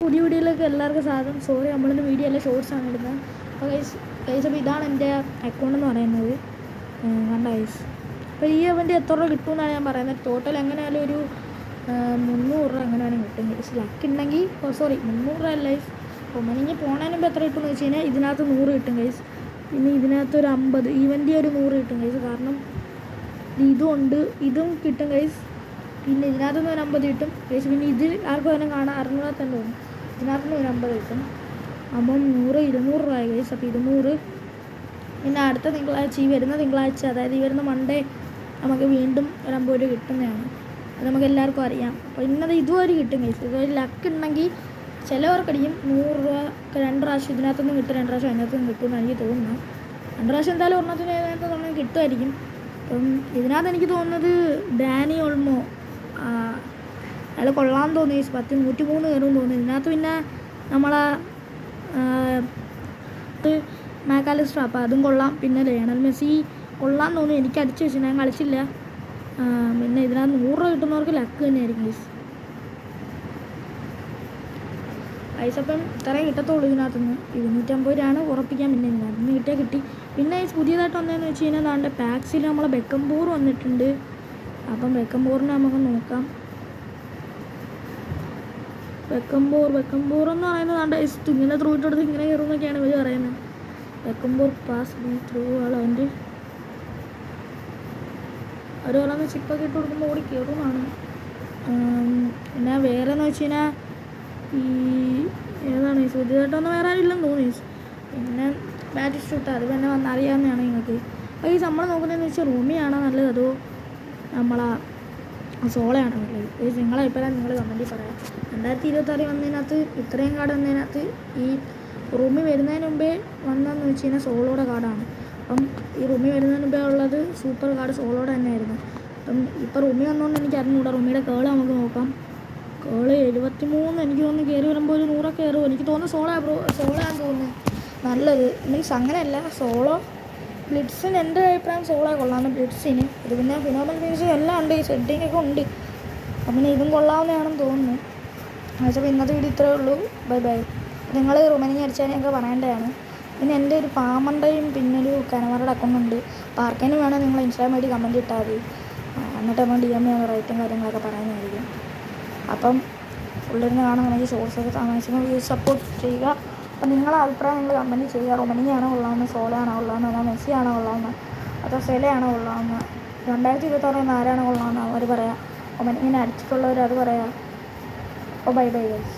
പുതിയ വീഡിയോയിലേക്ക് എല്ലാവർക്കും സ്വാഗതം. സോറി, നമ്മളിന്ന് വീഡിയോ അല്ല ഷോർട്സാണ് ഇടുന്നത്. അപ്പോൾ ഗൈസ് അപ്പോൾ ഇതാണ് എൻ്റെ അക്കൗണ്ട് എന്ന് പറയുന്നത്. കണ്ട ഗൈസ്, അപ്പോൾ ഈ അവൻ്റെ എത്ര രൂപ കിട്ടുമെന്നാണ് ഞാൻ പറയുന്നത്. ടോട്ടൽ എങ്ങനെയായാലും ഒരു 300 രൂപ എങ്ങനെയാലും കിട്ടും ഗൈസ്. ലക്ക് ഉണ്ടെങ്കിൽ 300 രൂപ അല്ല ഗൈസ്. അപ്പോൾ മനിഞ്ഞ് പോണതിന് മുമ്പ് എത്ര കിട്ടുമെന്ന് വെച്ച് കഴിഞ്ഞാൽ ഇതിനകത്ത് 100 കിട്ടും ഗൈസ്. പിന്നെ ഇതിനകത്ത് ഒരു 50, ഈവൻ്റെ ഒരു 100 കിട്ടും ഗൈസ്. കാരണം ഇതുണ്ട്, ഇതും കിട്ടും ഗൈസ്. പിന്നെ ഇതിനകത്തുനിന്ന് ഒരു 50 കിട്ടും ഗൈസ്. പിന്നെ ഇതിൽ ആർക്കും അതിനെ കാണാൻ അറിഞ്ഞാൽ തന്നെ തോന്നും. ഇതിനകത്തുനിന്ന് ഒരു 50 കിട്ടും. അപ്പം 200 രൂപ ഗൈസ്. അപ്പോൾ 200. പിന്നെ അടുത്ത തിങ്കളാഴ്ച, ഈ വരുന്ന തിങ്കളാഴ്ച, അതായത് ഈ വരുന്ന മൺഡേ നമുക്ക് വീണ്ടും ഒരു 50 രൂപ കിട്ടുന്നതാണ്. അത് നമുക്ക് എല്ലാവർക്കും അറിയാം. അപ്പോൾ ഇന്നത് ഇതുവരെ കിട്ടും ഗൈസ്. ഇതുവരെ ലക്ക് ഉണ്ടെങ്കിൽ ചിലവർക്കടിക്കും 100 രൂപ 2 പ്രാവശ്യം ഇതിനകത്തുനിന്ന് കിട്ടും, 2 പ്രാവശ്യം അതിനകത്തുനിന്ന് കിട്ടുമെന്ന് എനിക്ക് തോന്നുന്നു. 2 പ്രാവശ്യം എന്തായാലും ഒരെണ്ണത്തിന് ഇതിനകത്ത് നമ്മൾ കിട്ടുമായിരിക്കും. അപ്പം ഇതിനകത്ത് എനിക്ക് തോന്നുന്നത് ഡാനി ഓൾമോ അയാൾ കൊള്ളാൻ തോന്നി. 103 കയറും തോന്നി ഇതിനകത്ത്. പിന്നെ നമ്മളെ മാക്കാലിസ്റ്റർ, അപ്പോൾ അതും കൊള്ളാം. പിന്നെ ലയണൽ മെസ്സി കൊള്ളാൻ തോന്നി. എനിക്ക് അടിച്ചു വെച്ചു, ഞാൻ കളിച്ചില്ല. പിന്നെ ഇതിനകത്ത് 100 രൂപ കിട്ടുന്നവർക്ക് ലക്ക് തന്നെയായിരിക്കും ഗൈസ്. അപ്പം ഇത്രയും കിട്ടത്തുള്ളൂ ഇതിനകത്തുനിന്ന്. 250 രൂപയാണ് ഉറപ്പിക്കാൻ. പിന്നെ ഇതിനകത്തുനിന്ന് കിട്ടിയാൽ കിട്ടി. പിന്നെ പുതിയതായിട്ട് വന്നതെന്ന് വെച്ച് കഴിഞ്ഞാൽ അതാണ്ട് പാക്സിൽ നമ്മളെ ബെക്കംബോർ വന്നിട്ടുണ്ട്. അപ്പം ബെക്കംബോറിനെ നമുക്ക് നോക്കാം. ബെക്കംബോർ എന്ന് പറയുന്നത് ആണ്ട് ഇങ്ങനെ ത്രൂ ഇട്ടെടുത്ത് ഇങ്ങനെ കയറുമെന്നൊക്കെയാണ് ഇവർ പറയുന്നത്. ബെക്കംബോർ പാസ് ബി ത്രൂ ആളവൻ്റെ അവർ പറയുന്നത് ചിപ്പൊക്കെ ഇട്ട് കൊടുക്കുമ്പോൾ ഓടി കയറുമെന്നാണ്. പിന്നെ വേറെ എന്ന് വെച്ച് കഴിഞ്ഞാൽ ഈ ഏതാണ് ഈ പുതിയതായിട്ടൊന്നും വേറെ ആരില്ലെന്ന് തോന്നി. പിന്നെ ബാറ്റിസ്റ്റൂട്ട് അത് തന്നെ വന്നറിയാവുന്നതാണ് നിങ്ങൾക്ക്. അപ്പോൾ ഈ നമ്മൾ നോക്കുന്നതെന്ന് വെച്ചാൽ റൂമിയാണോ നല്ലത് അതോ നമ്മളാ സോളയാണോ നല്ലത്? നിങ്ങളെ അഭിപ്രായം നിങ്ങൾ കമൻറ്റിൽ പറയാം. 2026 വന്നതിനകത്ത് ഇത്രയും കാർഡ് വന്നതിനകത്ത് ഈ റൂമിൽ വരുന്നതിന് മുമ്പേ വന്നതെന്ന് വെച്ച് കഴിഞ്ഞാൽ സോളോയുടെ കാർഡാണ്. അപ്പം ഈ റൂമിൽ വരുന്നതിന് മുമ്പേ ഉള്ളത് സൂപ്പർ കാർഡ് സോളോയുടെ തന്നെയായിരുന്നു. അപ്പം ഇപ്പോൾ റൂമിൽ വന്നുകൊണ്ട് എനിക്ക് അറിഞ്ഞുകൂടാ. റൂമിയുടെ കേള് നമുക്ക് നോക്കാം. കേള് 73 എനിക്ക് തോന്നുന്നു. കയറി വരുമ്പോൾ ഒരു 100 കയറുമോ എനിക്ക് തോന്നുന്നു. സോളയാണെന്ന് തോന്നുന്നു നല്ലത്. മീൻസ് അങ്ങനെയല്ല, സോളോ ബ്ലിറ്റ്സിന് എൻ്റെ അഭിപ്രായം സോളോ കൊള്ളാമെന്ന്. ബ്ലിറ്റ്സിന് ഇത് പിന്നെ ഫിനോമൽ ഫിനിഷ് എല്ലാം ഉണ്ട്, ഈ സെറ്റിങ്ങൊക്കെ ഉണ്ട്. അപ്പം പിന്നെ ഇതും കൊള്ളാവുന്നതാണെന്ന് തോന്നുന്നു. അപ്പോൾ ഇന്നത്തെ വീഡിയോ ഇത്രയേ ഉള്ളൂ. Bye bye. നിങ്ങൾ റുമനിങ് അടിച്ചാൽ ഞങ്ങൾക്ക് പറയേണ്ടതാണ്. പിന്നെ എൻ്റെ ഒരു പാമണ്ടയും പിന്നെ ഒരു കനമറയുടെ അക്കൗണ്ട് ഉണ്ട്. അപ്പോൾ ആർക്കെങ്കിലും വേണം നിങ്ങൾ ഇൻസ്റ്റാഗ്രാം വഴി കമൻറ്റ് ഇട്ടാൽ മതി. എന്നിട്ട് നമ്മൾ DM റേറ്റും കാര്യങ്ങളൊക്കെ പറയുന്നതായിരിക്കും. അപ്പം ഉള്ളിരുന്ന് കാണുകയാണെങ്കിൽ ഷോർട്സൊക്കെ മാക്സിമം സപ്പോർട്ട് ചെയ്യുക. അപ്പം നിങ്ങളുടെ അഭിപ്രായം നിങ്ങൾ കമൻറ്റ് ചെയ്യുക. റുമനിങ് ആണോ കൊള്ളാവുന്നത്, സോളോ ആണോ കൊള്ളാവുന്നത്, അതോ മെസ്സി ആണോ കൊള്ളാവുന്നത്, അതോ സെലയാണോ കൊള്ളാവുന്നത്, 2026 ആരാണോ കൊള്ളാവുന്നത് അവർ പറയാം. റുമനിങ്ങിനെ അടിച്ചിട്ടുള്ളവർ അത് പറയാം. അപ്പോൾ ബൈ ബൈ ഗൈസ്.